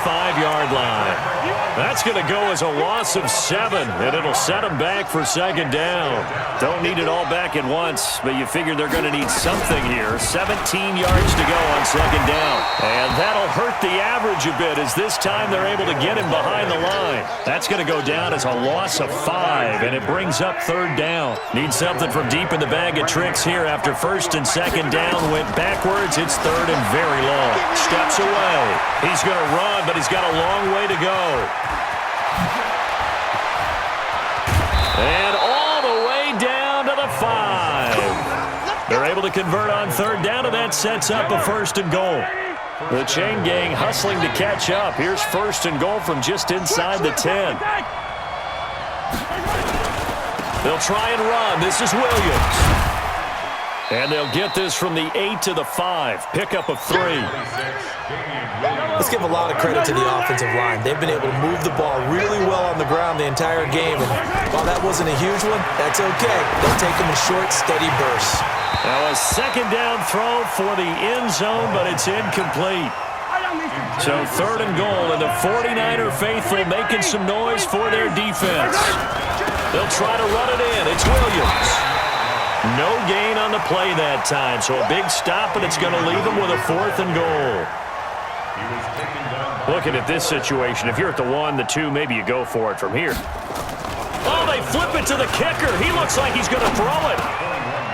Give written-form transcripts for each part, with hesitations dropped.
5-yard line. That's going to go as a loss of 7, and it'll set them back for second down. Don't need it all back at once, but you figure they're going to need something here. 17 yards to go on second down. And that'll hurt the average a bit as this time they're able to get him behind the line. That's going to go down as a loss of 5, and it brings up third down. Need something from deep in the bag of tricks here after first and second down went backwards. It's third and very long. Steps away. He's going to run, but he's got a long way to go. And all the way down to the 5. They're able to convert on third down, and that sets up a first and goal. The chain gang hustling to catch up. Here's first and goal from just inside the 10. They'll try and run. This is Williams. And they'll get this from the 8 to the 5. Pickup of 3. Let's give a lot of credit to the offensive line. They've been able to move the ball really well on the ground the entire game. And while that wasn't a huge one, that's okay. They'll take them in short, steady bursts. Now a second down throw for the end zone, but it's incomplete. So third and goal, and the 49er faithful making some noise for their defense. They'll try to run it in. It's Williams. No gain on the play that time, so a big stop, and it's going to leave them with a fourth and goal. Looking at this situation, if you're at the 1, the 2, maybe you go for it from here. Oh, they flip it to the kicker. He looks like he's going to throw it.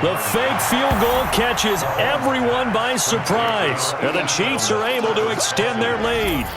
The fake field goal catches everyone by surprise, and the Chiefs are able to extend their lead.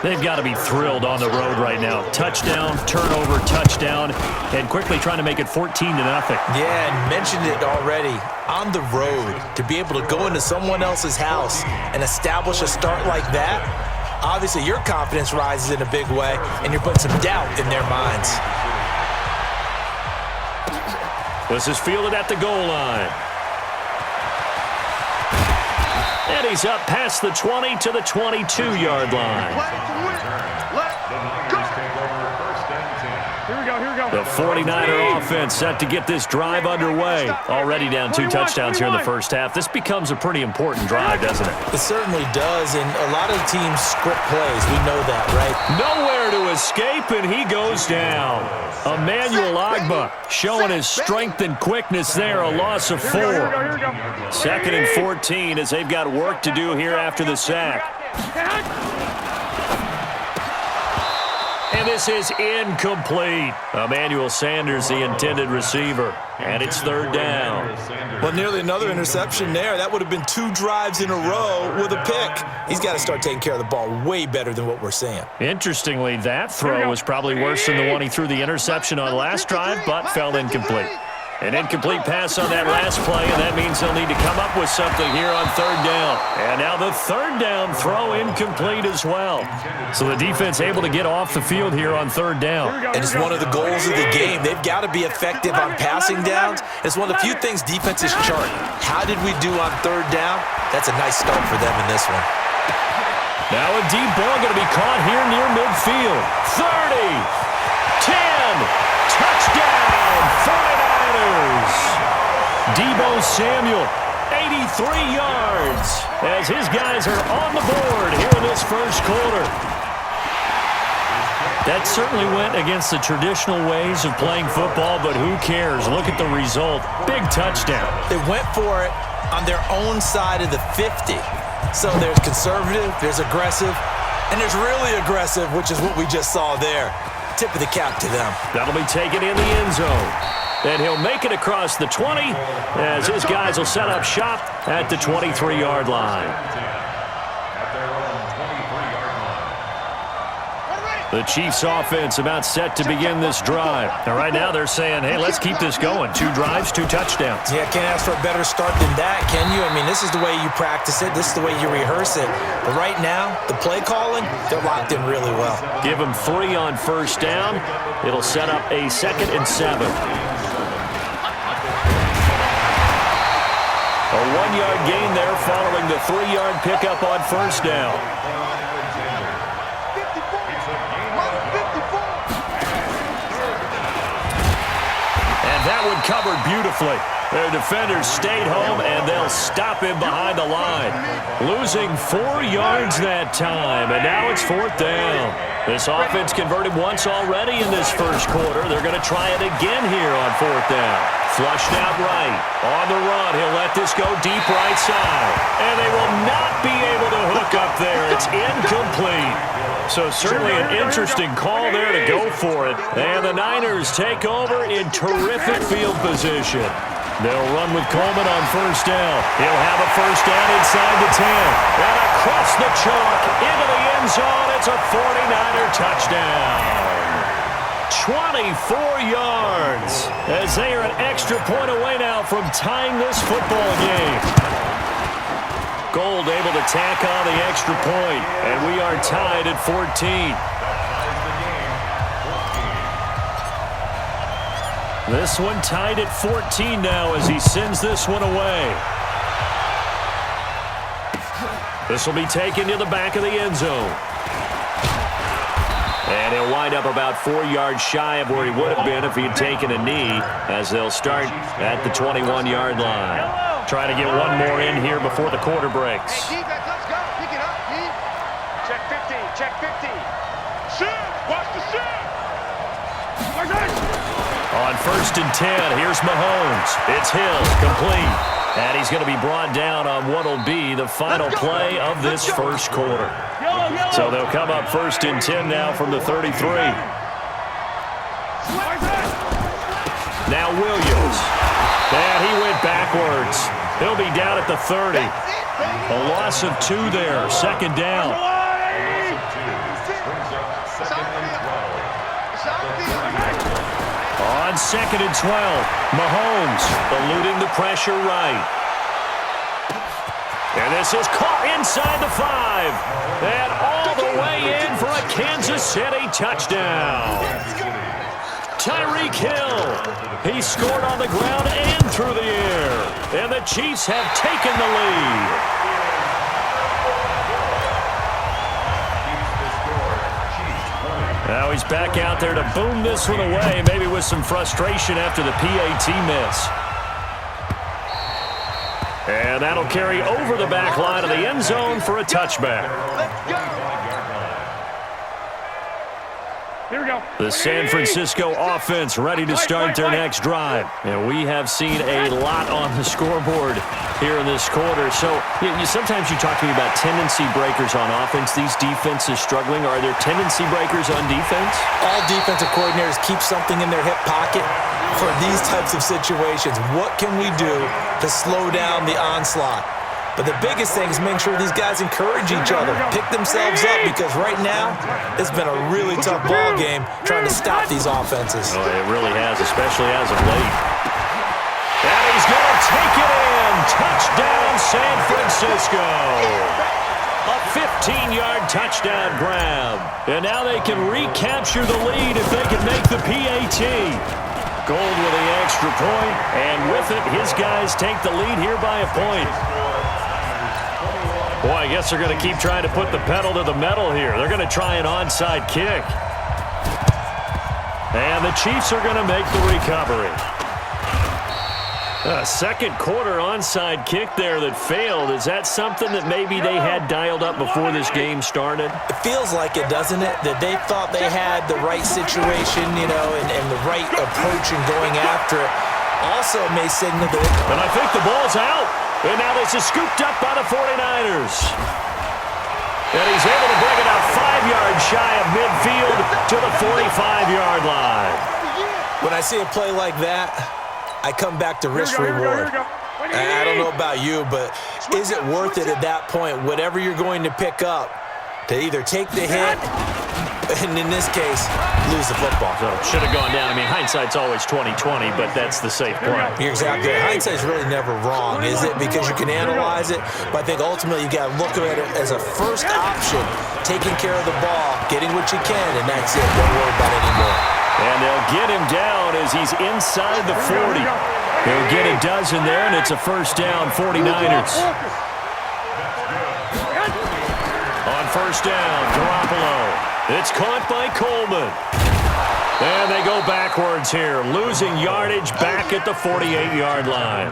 They've got to be thrilled on the road right now. Touchdown, turnover, touchdown, and quickly trying to make it 14-0. Yeah, and mentioned it already. On the road, to be able to go into someone else's house and establish a start like that, obviously your confidence rises in a big way, and you're putting some doubt in their minds. This is fielded at the goal line. And he's up past the 20 to the 22-yard line. The 49er offense set to get this drive underway. Already down 2 touchdowns here in the first half. This becomes a pretty important drive, doesn't it? It certainly does, and a lot of teams script plays. We know that, right? Nowhere to escape, and he goes down. Emmanuel Ogbah showing his strength and quickness there, a loss of 4. Second and 14 as they've got work to do here after the sack. And this is incomplete. Emmanuel Sanders, the intended receiver. And it's third down. Well, nearly another interception there. That would have been 2 drives in a row with a pick. He's got to start taking care of the ball way better than what we're seeing. Interestingly, that throw was probably worse than the one he threw the interception on last drive, but fell incomplete. An incomplete pass on that last play, and that means they'll need to come up with something here on third down. And now the third down throw incomplete as well. So the defense able to get off the field here on third down. And it's one of the goals of the game. They've got to be effective on passing downs. It's one of the few things defenses chart. How did we do on third down? That's a nice start for them in this one. Now a deep ball going to be caught here near midfield. 30, 10, touchdown, 49ers. Deebo Samuel, 83 yards, as his guys are on the board here in this first quarter. That certainly went against the traditional ways of playing football, but who cares? Look at the result. Big touchdown. They went for it on their own side of the 50. So there's conservative, there's aggressive, and there's really aggressive, which is what we just saw there. Tip of the cap to them. That'll be taken in the end zone. And he'll make it across the 20 as his guys will set up shop at the 23-yard line. The Chiefs offense about set to begin this drive. And right now they're saying, hey, let's keep this going. 2 drives, 2 touchdowns. Yeah, can't ask for a better start than that, can you? I mean, this is the way you practice it. This is the way you rehearse it. But right now, the play calling, they're locked in really well. Give them 3 on first down. It'll set up a 2nd and 7. A 1-yard gain there following the 3-yard pickup on first down. That one covered beautifully. Their defenders stayed home, and they'll stop him behind the line. Losing 4 yards that time, and now it's 4th down. This offense converted once already in this first quarter. They're going to try it again here on 4th down. Flushed out right. On the run, he'll let this go deep right side. And they will not be able to hook up there. It's incomplete. So certainly an interesting call there to go for it. And the Niners take over in terrific field position. They'll run with Coleman on 1st down. He'll have a 1st down inside the 10. And across the chalk into the end zone. It's a 49er touchdown. 24 yards as they are an extra point away now from tying this football game. Gold able to tack on the extra point, and we are tied at 14. This one tied at 14 now as he sends this one away. This will be taken to the back of the end zone. And he'll wind up about 4 yards shy of where he would have been if he had taken a knee, as they'll start at the 21-yard line. Trying to get one more in here before the quarter breaks. Hey, defense, let's go. Pick it up, D. Check 50, check 50. Shoot! Watch the shoot! On 1st and 10, here's Mahomes. It's Hill, complete. And he's going to be brought down on what will be the final play of this first quarter. So they'll come up 1st and 10 now from the 33. Now Williams. And he went backwards. He'll be down at the 30. A loss of 2 there. 2nd down. On 2nd and 12, Mahomes eluding the pressure right. And this is caught inside the 5. And all the way in for a Kansas City touchdown. Tyreek Hill. He scored on the ground and through the air. And the Chiefs have taken the lead. Now he's back out there to boom this one away, maybe with some frustration after the PAT miss. And that'll carry over the back line of the end zone for a touchback. Here we go. The San Francisco offense ready to start their next drive. And we have seen a lot on the scoreboard here in this quarter. So sometimes you talk to me about tendency breakers on offense. These defenses struggling. Are there tendency breakers on defense? All defensive coordinators keep something in their hip pocket for these types of situations. What can we do to slow down the onslaught? But the biggest thing is making sure these guys encourage each other, pick themselves up, because right now it's been a really tough ball game trying to stop these offenses. Oh, it really has, especially as of late. And he's going to take it in. Touchdown, San Francisco. A 15-yard touchdown grab. And now they can recapture the lead if they can make the PAT. Gold with the extra point, and with it, his guys take the lead here by a point. Boy, I guess they're going to keep trying to put the pedal to the metal here. They're going to try an onside kick. And the Chiefs are going to make the recovery. A second quarter onside kick there that failed. Is that something that maybe they had dialed up before this game started? It feels like it, doesn't it? That they thought they had the right situation, and the right approach in going after it. Also may signal that... And I think the ball's out. And now this is scooped up by the 49ers. And he's able to bring it out 5 yards shy of midfield to the 45-yard line. When I see a play like that, I come back to risk reward. I don't know about you, but is it worth it at that point, whatever you're going to pick up, to either take the hit, and in this case, lose the football? So should have gone down. I mean, hindsight's always 20/20, but that's the safe play. You're exactly right. Hindsight's really never wrong, is it? Because you can analyze it, but I think ultimately you got to look at it as a first option, taking care of the ball, getting what you can, and that's it. Don't worry about it anymore. And they'll get him down as he's inside the 40. He'll get a dozen there, and it's a first down, 49ers. On first down, Garoppolo. It's caught by Coleman. And they go backwards here, losing yardage back at the 48-yard line.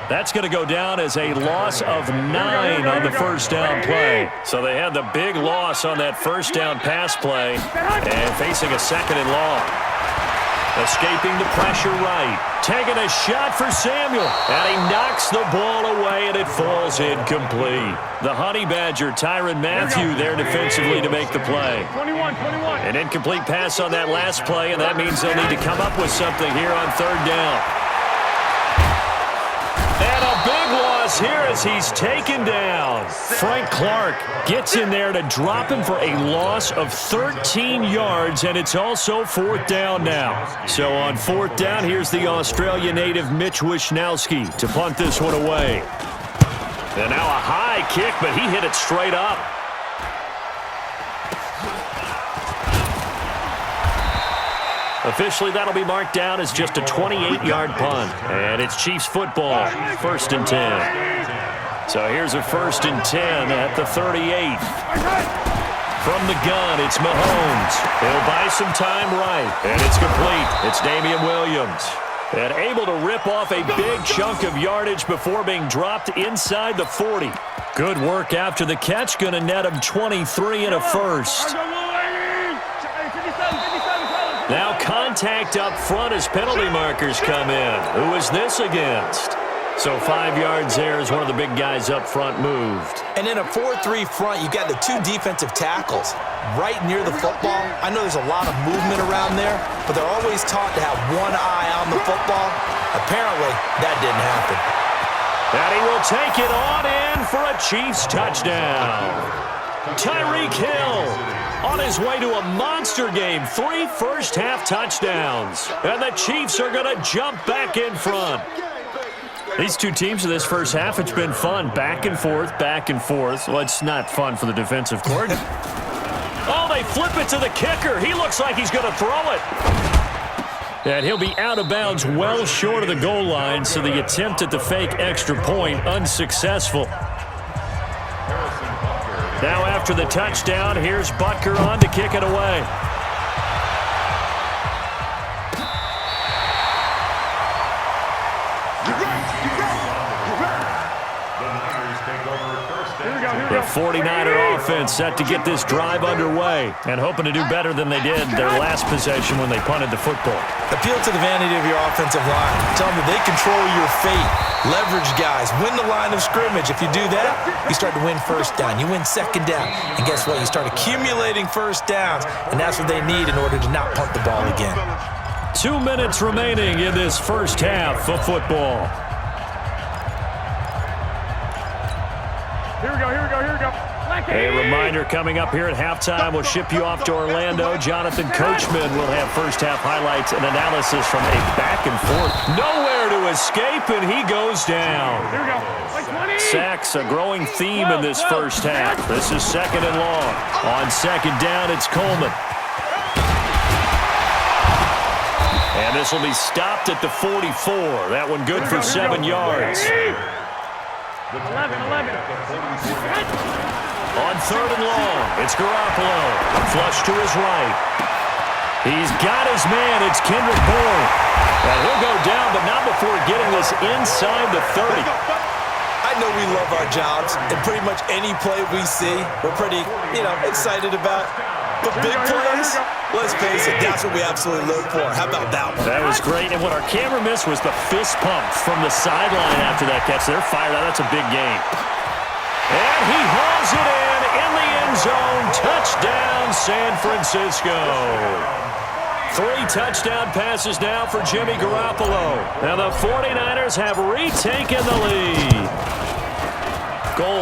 That's going to go down as a loss of 9 on the first down play. So they had the big loss on that first down pass play and facing a 2nd and long. Escaping the pressure right. Taking a shot for Samuel. And he knocks the ball away, and it falls incomplete. The Honey Badger, Tyrann Mathieu, there defensively to make the play. 21. An incomplete pass on that last play, and that means they'll need to come up with something here on 3rd down. And a big loss here as he's taken down. Frank Clark gets in there to drop him for a loss of 13 yards, and it's also 4th down now. So on 4th down, here's the Australia native Mitch Wishnowsky to punt this one away. And now a high kick, but he hit it straight up. Officially, that'll be marked down as just a 28-yard punt. And it's Chiefs football, 1st and 10. So here's a 1st and 10 at the 38. From the gun, it's Mahomes. He'll buy some time right. And it's complete. It's Damian Williams. And able to rip off a big chunk of yardage before being dropped inside the 40. Good work after the catch. Going to net him 23 and a first. Now contact up front as penalty markers come in. Who is this against? So 5 yards there as one of the big guys up front moved. And in a 4-3 front, you got the 2 defensive tackles right near the football. I know there's a lot of movement around there, but they're always taught to have one eye on the football. Apparently, that didn't happen. And he will take it on in for a Chiefs touchdown. Tyreek Hill on his way to a monster game. 3 first-half touchdowns. And the Chiefs are going to jump back in front. These two teams in this first half, it's been fun. Back and forth, back and forth. Well, it's not fun for the defensive coordinator. Oh, they flip it to the kicker. He looks like he's going to throw it. And he'll be out of bounds well short of the goal line, so the attempt at the fake extra point unsuccessful. Now after the touchdown, here's Butker on to kick it away. The 49er offense set to get this drive underway and hoping to do better than they did their last possession when they punted the football. Appeal to the vanity of your offensive line. Tell them that they control your fate. Leverage guys. Win the line of scrimmage. If you do that, you start to win first down. You win second down. And guess what? You start accumulating first downs, and that's what they need in order to not punt the ball again. 2 minutes remaining in this first half of football. Here we go. A reminder coming up here at halftime. We'll ship you off to Orlando. Jonathan Coachman will have first-half highlights and analysis from a back and forth. Nowhere to escape, and he goes down. Here we go. Sacks, a growing theme in this first half. This is 2nd and long. On 2nd down, it's Coleman. And this will be stopped at the 44. That one good for 7 yards. 11. On 3rd and long, it's Garoppolo. Flush to his right. He's got his man. It's Kendrick Bourne. And he'll go down, but not before getting this inside the 30. I know we love our jobs, and pretty much any play we see, we're pretty, excited about. But big plays, let's face it, that's what we absolutely live for. How about that one? That was great, and what our camera missed was the fist pump from the sideline after that catch. They're fired out. That's a big game. And he hauls it in the end zone. Touchdown, San Francisco. 3 touchdown passes now for Jimmy Garoppolo. Now the 49ers have retaken the lead. Goal.